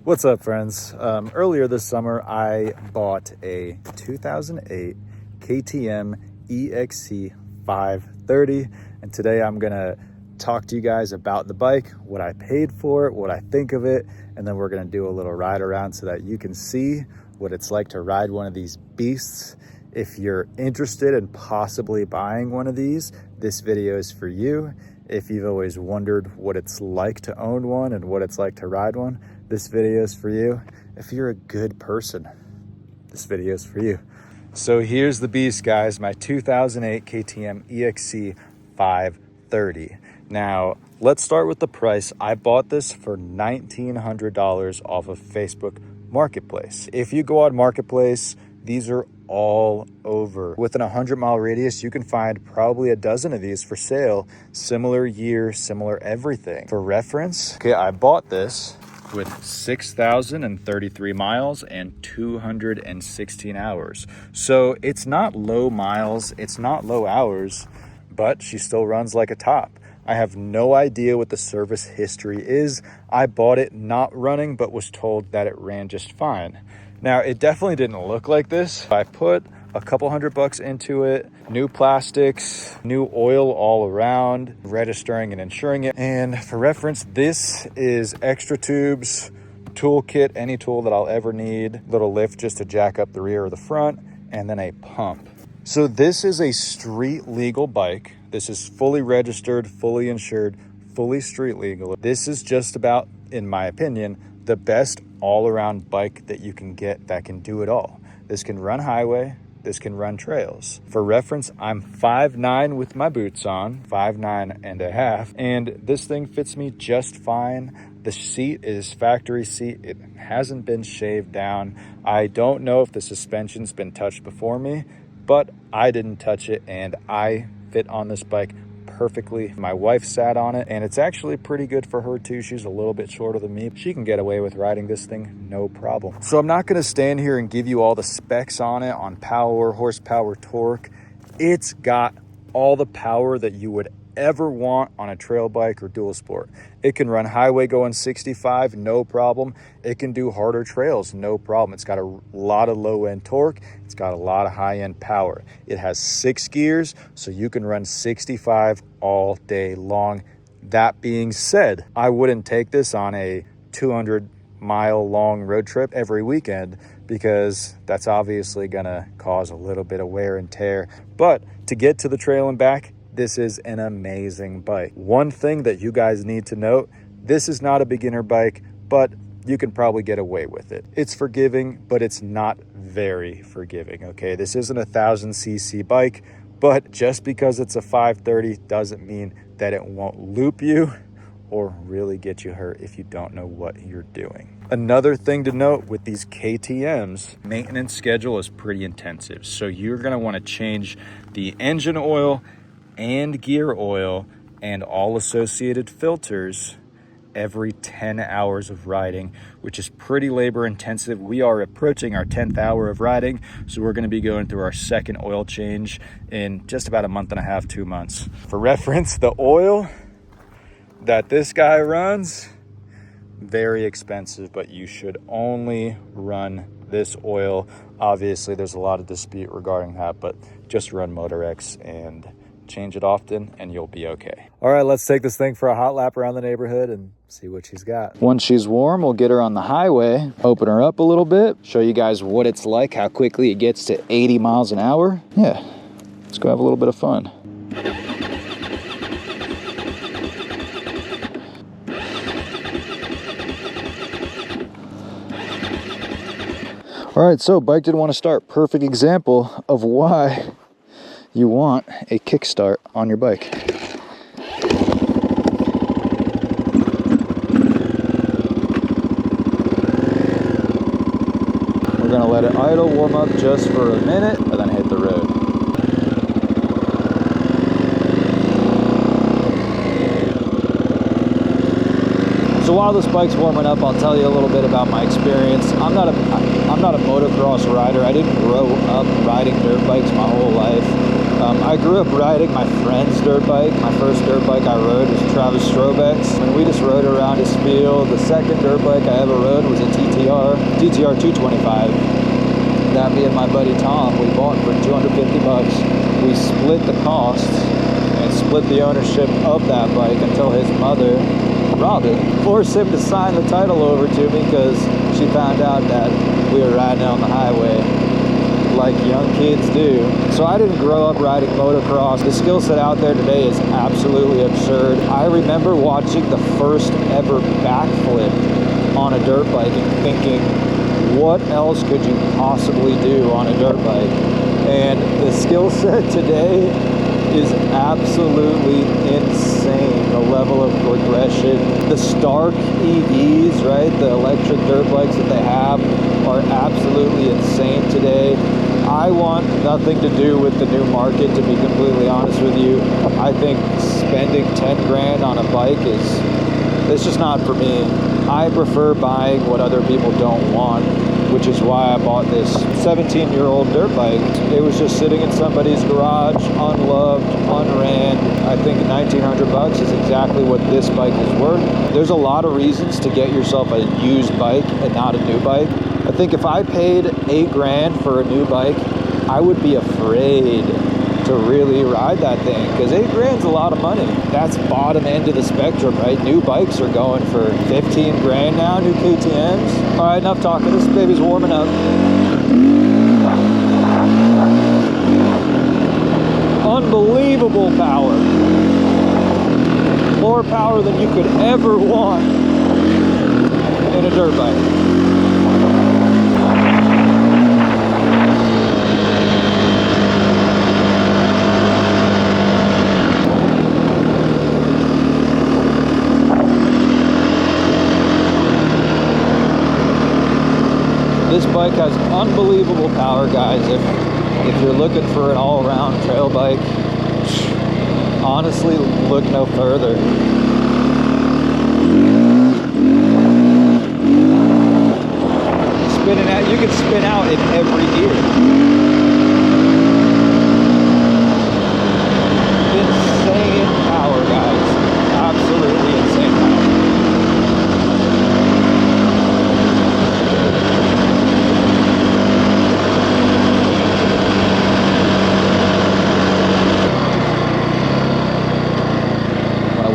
What's up, friends? Earlier this summer, I bought a 2008 KTM EXC 530, and today I'm gonna talk to you guys about the bike, what I paid for it, what I think of it, and then we're gonna do a little ride around so that you can see what it's like to ride one of these beasts. If you're interested in possibly buying one of these, this video is for you. If you've always wondered what it's like to own one and what it's like to ride one, this video is for you. If you're a good person, this video is for you. So here's the beast, guys, my 2008 KTM EXC 530. Now, let's start with the price. I bought this for $1,900 off of Facebook Marketplace. If you go on Marketplace, these are all over. Within a 100-mile radius, you can find probably a dozen of these for sale. Similar year, similar everything. For reference, okay, I bought this with 6,033 miles and 216 hours. So it's not low miles, it's not low hours, but she still runs like a top. I have no idea what the service history is. I bought it not running, but was told that it ran just fine. Now, it definitely didn't look like this. I put a couple $100 into it, new plastics, new oil all around, registering and insuring it. And for reference, this is extra tubes, toolkit, any tool that I'll ever need, little lift just to jack up the rear or the front, and then a pump. So this is a street legal bike. This is fully registered, fully insured, fully street legal. This is just about, in my opinion, the best all-around bike that you can get that can do it all. This can run highway, this can run trails. For reference, I'm 5'9" with my boots on, 5'9 and a half, and this thing fits me just fine. The seat is factory seat. It hasn't been shaved down. I don't know if the suspension's been touched before me, but I didn't touch it, and I fit on this bike perfectly. My wife sat on it, and it's actually pretty good for her too. She's a little bit shorter than me. She can get away with riding this thing, no problem. So I'm not gonna stand here and give you all the specs on it, on power, horsepower, torque. It's got all the power that you would ever want on a trail bike or dual sport. It can run highway going 65, no problem. It can do harder trails, no problem. It's got a lot of low-end torque. It's got a lot of high-end power. It has 6 gears, so you can run 65 all day long. That being said, I wouldn't take this on a 200-mile long road trip every weekend because that's obviously gonna cause a little bit of wear and tear. But to get to the trail and back, this is an amazing bike. One thing that you guys need to note, this is not a beginner bike, but you can probably get away with it. It's forgiving, but it's not very forgiving, okay? This isn't a 1,000cc bike, but just because it's a 530 doesn't mean that it won't loop you or really get you hurt if you don't know what you're doing. Another thing to note with these KTMs, maintenance schedule is pretty intensive. So you're gonna wanna change the engine oil and gear oil and all associated filters every 10 hours of riding, which is pretty labor intensive. We are approaching our 10th hour of riding, so we're gonna be going through our second oil change in just about a month and a half, 2 months. For reference, the oil that this guy runs, very expensive, but you should only run this oil. Obviously, there's a lot of dispute regarding that, but just run Motorex and change it often and you'll be okay. All right, let's take this thing for a hot lap around the neighborhood and see what she's got. Once she's warm, we'll get her on the highway, open her up a little bit, show you guys what it's like, how quickly it gets to 80 miles an hour. Yeah, let's go have a little bit of fun. All right, so bike didn't want to start. Perfect example of why you want a kickstart on your bike. We're gonna let it idle, warm up just for a minute, and then hit the road. So while this bike's warming up, I'll tell you a little bit about my experience. I'm not a motocross rider. I didn't grow up riding dirt bikes my whole life. I grew up riding my friend's dirt bike. My first dirt bike I rode was Travis Strobeck's, and we just rode around his field. The second dirt bike I ever rode was a TTR 225. That me and my buddy Tom, we bought for 250 bucks. We split the costs and split the ownership of that bike until his mother, Robin, forced him to sign the title over to me because she found out that we were riding on the highway like young kids do. So I didn't grow up riding motocross. The skill set out there today is absolutely absurd. I remember watching the first ever backflip on a dirt bike and thinking, what else could you possibly do on a dirt bike? And the skill set today is absolutely insane. The level of progression, the Stark EVs, right? The electric dirt bikes that they have are absolutely insane today. I want nothing to do with the new market, to be completely honest with you. I think spending 10 grand on a bike it's just not for me. I prefer buying what other people don't want, which is why I bought this 17-year-old dirt bike. It was just sitting in somebody's garage, unloved, unran. I think 1,900 bucks is exactly what this bike is worth. There's a lot of reasons to get yourself a used bike and not a new bike. I think if I paid 8 grand for a new bike, I would be afraid to really ride that thing, because 8 grand's a lot of money. That's bottom end of the spectrum, right? New bikes are going for 15 grand now, new KTMs. All right, enough talking. This baby's warming up. Unbelievable power. More power than you could ever want in a dirt bike. This bike has unbelievable power, guys. If you're looking for an all-around trail bike, honestly, look no further. Spinning out, you can spin out in every gear. Insane power, guys. Absolutely insane power.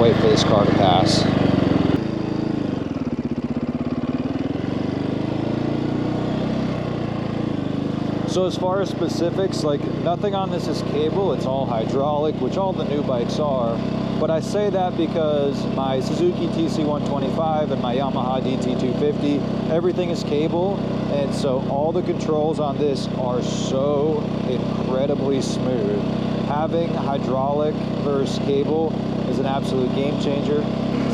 Wait for this car to pass. So as far as specifics, like nothing on this is cable, it's all hydraulic, which all the new bikes are. But I say that because my Suzuki TC125 and my Yamaha DT250, everything is cable, and so all the controls on this are so incredibly smooth. Having hydraulic versus cable is an absolute game changer.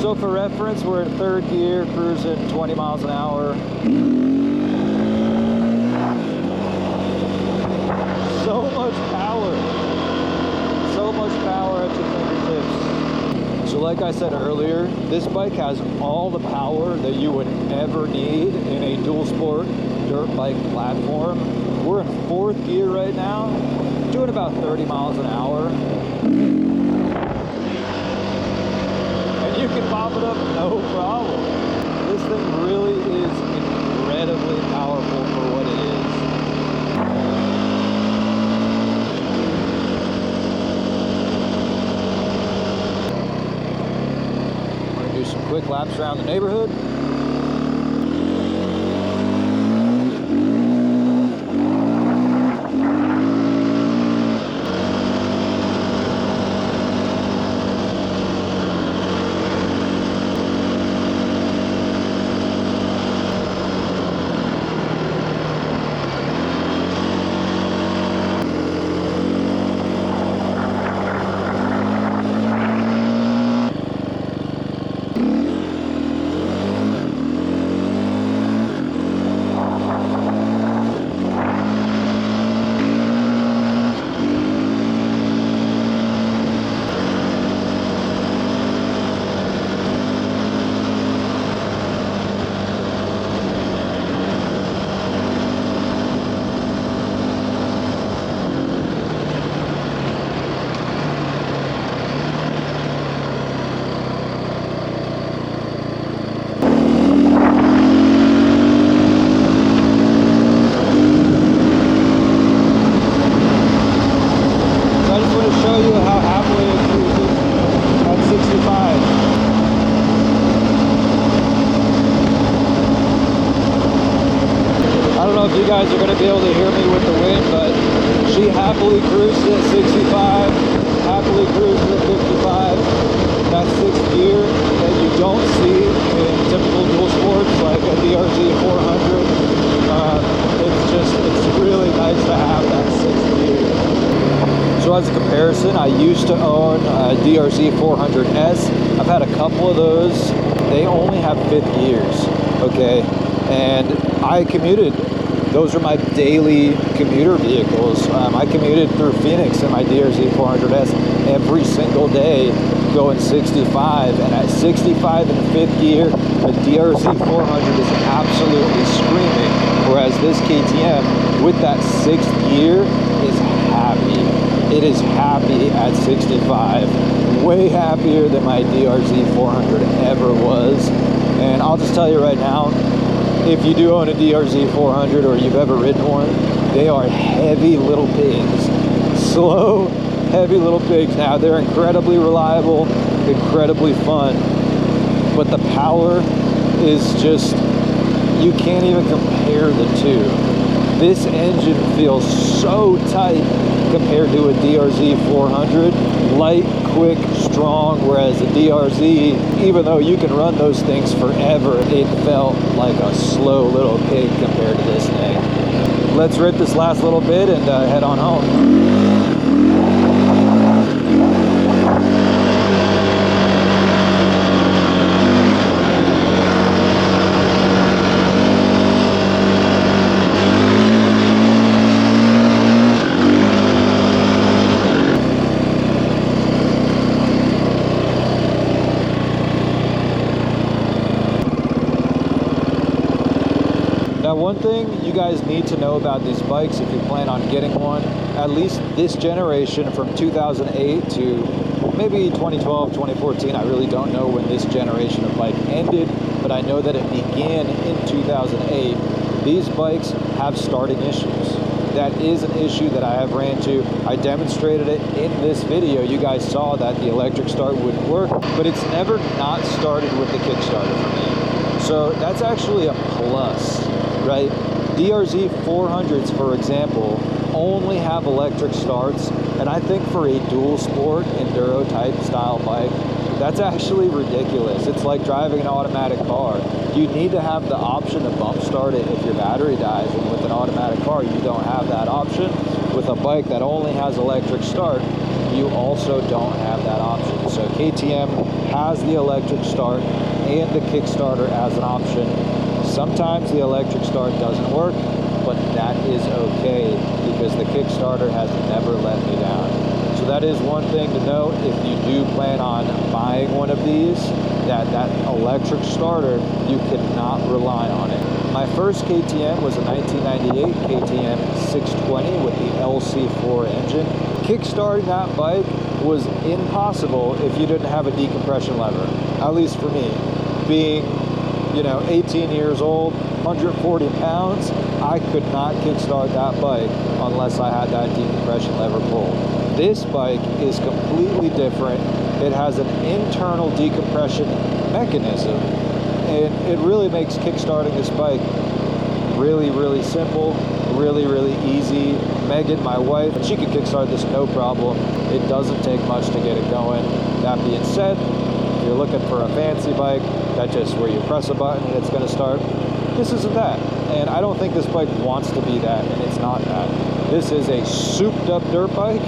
So for reference, we're in third gear, cruising 20 miles an hour. So much power. So much power at your fingertips. So like I said earlier, this bike has all the power that you would ever need in a dual sport dirt bike platform. We're in fourth gear right now, doing about 30 miles an hour. You can pop it up, no problem. This thing really is incredibly powerful for what it is. I'm gonna do some quick laps around the neighborhood. be able to hear me with the wind, but she happily cruised at 65, happily cruised at 55. That sixth gear that you don't see in typical dual sports like a DRZ 400. It's really nice to have that sixth gear. So as a comparison, I used to own a DRZ 400S. I've had a couple of those. They only have fifth gears, okay? And I commuted. Those are my daily commuter vehicles. I commuted through Phoenix in my DRZ 400S every single day, going 65, and at 65 in fifth gear, the DRZ 400 is absolutely screaming, whereas this KTM with that sixth gear is happy. It is happy at 65, way happier than my DRZ 400 ever was. And I'll just tell you right now, if you do own a DRZ 400 or you've ever ridden one, they are heavy little pigs. Slow, heavy little pigs. Now, they're incredibly reliable, incredibly fun, but the power is just, you can't even compare the two. This engine feels so tight compared to a DRZ 400. Light, quick, strong, whereas the DRZ, even though you can run those things forever, it felt like a slow little pig compared to this thing. Let's rip this last little bit and head on home. Now, one thing you guys need to know about these bikes if you plan on getting one, at least this generation from 2008 to maybe 2012, 2014, I really don't know when this generation of bike ended, but I know that it began in 2008. These bikes have starting issues. That is an issue that I have ran into. I demonstrated it in this video. You guys saw that the electric start wouldn't work, but it's never not started with the Kickstarter for me. So that's actually a plus, right? DRZ 400s, for example, only have electric starts, and I think for a dual sport enduro type style bike, that's actually ridiculous. It's like driving an automatic car. You need to have the option to bump start it if your battery dies, and with an automatic car you don't have that option. With a bike that only has electric start, you also don't have that option. So KTM has the electric start and the Kickstarter as an option. Sometimes the electric start doesn't work, but that is okay because the Kickstarter has never let me down. So that is one thing to note if you do plan on buying one of these, that electric starter, you cannot rely on it. My first KTM was a 1998 KTM 620 with the LC4 engine. Kickstarting that bike was impossible if you didn't have a decompression lever, at least for me. Being 18 years old, 140 pounds, I could not kickstart that bike unless I had that decompression lever pulled. This bike is completely different. It has an internal decompression mechanism, and it really makes kickstarting this bike really, really simple, really, really easy. Megan, my wife, she can kickstart this no problem. It doesn't take much to get it going. That being said, if you're looking for a fancy bike, that's just where you press a button and it's going to start. This isn't that. And I don't think this bike wants to be that, and it's not that. This is a souped up dirt bike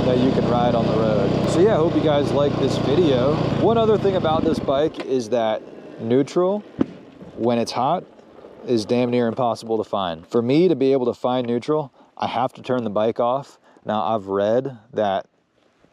that you can ride on the road. So yeah, I hope you guys like this video. One other thing about this bike is that neutral, when it's hot, is damn near impossible to find. For me to be able to find neutral, I have to turn the bike off. Now, I've read that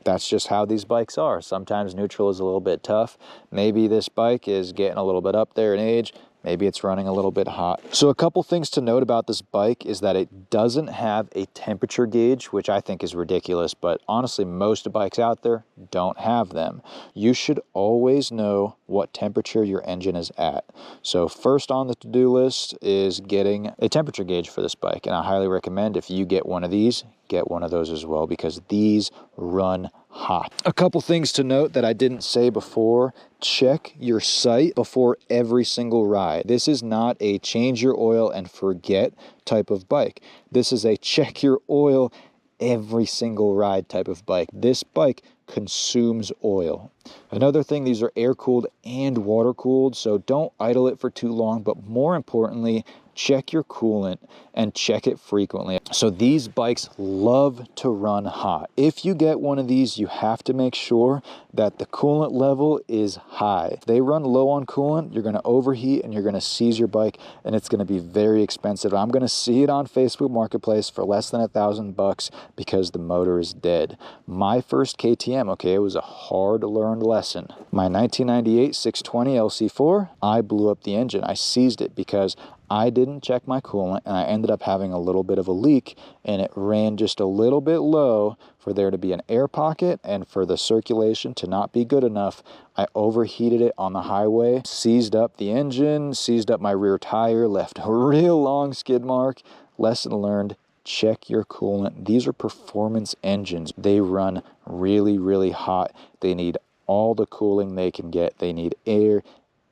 that's just how these bikes are. Sometimes neutral is a little bit tough. Maybe this bike is getting a little bit up there in age. Maybe it's running a little bit hot. So a couple things to note about this bike is that it doesn't have a temperature gauge, which I think is ridiculous, but honestly, most bikes out there don't have them. You should always know what temperature your engine is at. So first on the to-do list is getting a temperature gauge for this bike, and I highly recommend if you get one of these, get one of those as well, because these run hot. A couple things to note that I didn't say before: check your sight before every single ride. This is not a change your oil and forget type of bike. This is a check your oil every single ride type of bike. This bike consumes oil. Another thing, these are air cooled and water cooled, so don't idle it for too long, but more importantly, check your coolant and check it frequently. So these bikes love to run hot. If you get one of these, you have to make sure that the coolant level is high. If they run low on coolant, you're going to overheat and you're going to seize your bike, and it's going to be very expensive. I'm going to see it on Facebook Marketplace for less than $1,000 because the motor is dead. My first KTM, okay, it was a hard learned lesson. My 1998 620 LC4, I blew up the engine. I seized it because I didn't check my coolant, and I ended up having a little bit of a leak, and it ran just a little bit low for there to be an air pocket and for the circulation to not be good enough. I overheated it on the highway, seized up the engine, seized up my rear tire, left a real long skid mark. Lesson learned: check your coolant. These are performance engines. They run really, really hot. They need all the cooling they can get. They need air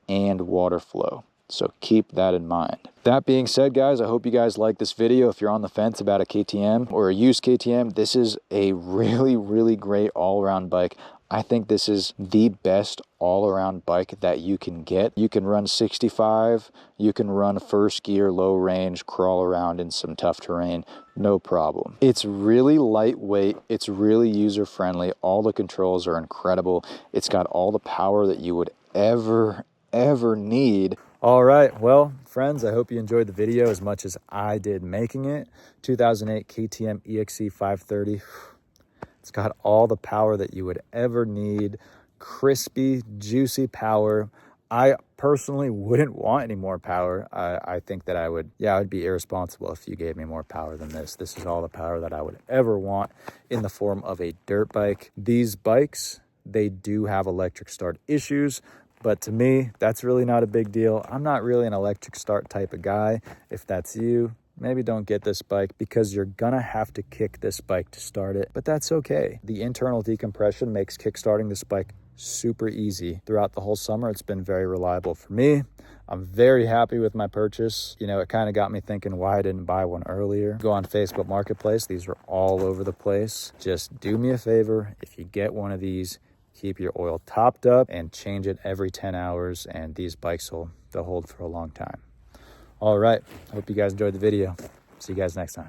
and water flow. So keep that in mind. That being said, guys, I hope you guys like this video. If you're on the fence about a KTM or a used KTM, this is a really, really great all-around bike. I think this is the best all-around bike that you can get. You can run 65, you can run first gear, low range, crawl around in some tough terrain, no problem. It's really lightweight, it's really user-friendly, all the controls are incredible. It's got all the power that you would ever need. All right, well, friends, I hope you enjoyed the video as much as I did making it. 2008 KTM EXC 530. It's got all the power that you would ever need. Crispy, juicy power. I personally wouldn't want any more power. I think that I would be irresponsible if you gave me more power than this. This is all the power that I would ever want in the form of a dirt bike. These bikes, they do have electric start issues, but to me, that's really not a big deal. I'm not really an electric start type of guy. If that's you, maybe don't get this bike, because you're gonna have to kick this bike to start it, but that's okay. The internal decompression makes kickstarting this bike super easy. Throughout the whole summer, it's been very reliable for me. I'm very happy with my purchase. You know, it kind of got me thinking why I didn't buy one earlier. Go on Facebook Marketplace. These are all over the place. Just do me a favor. If you get one of these, keep your oil topped up and change it every 10 hours, and these bikes they'll hold for a long time. All right, hope you guys enjoyed the video. See you guys next time.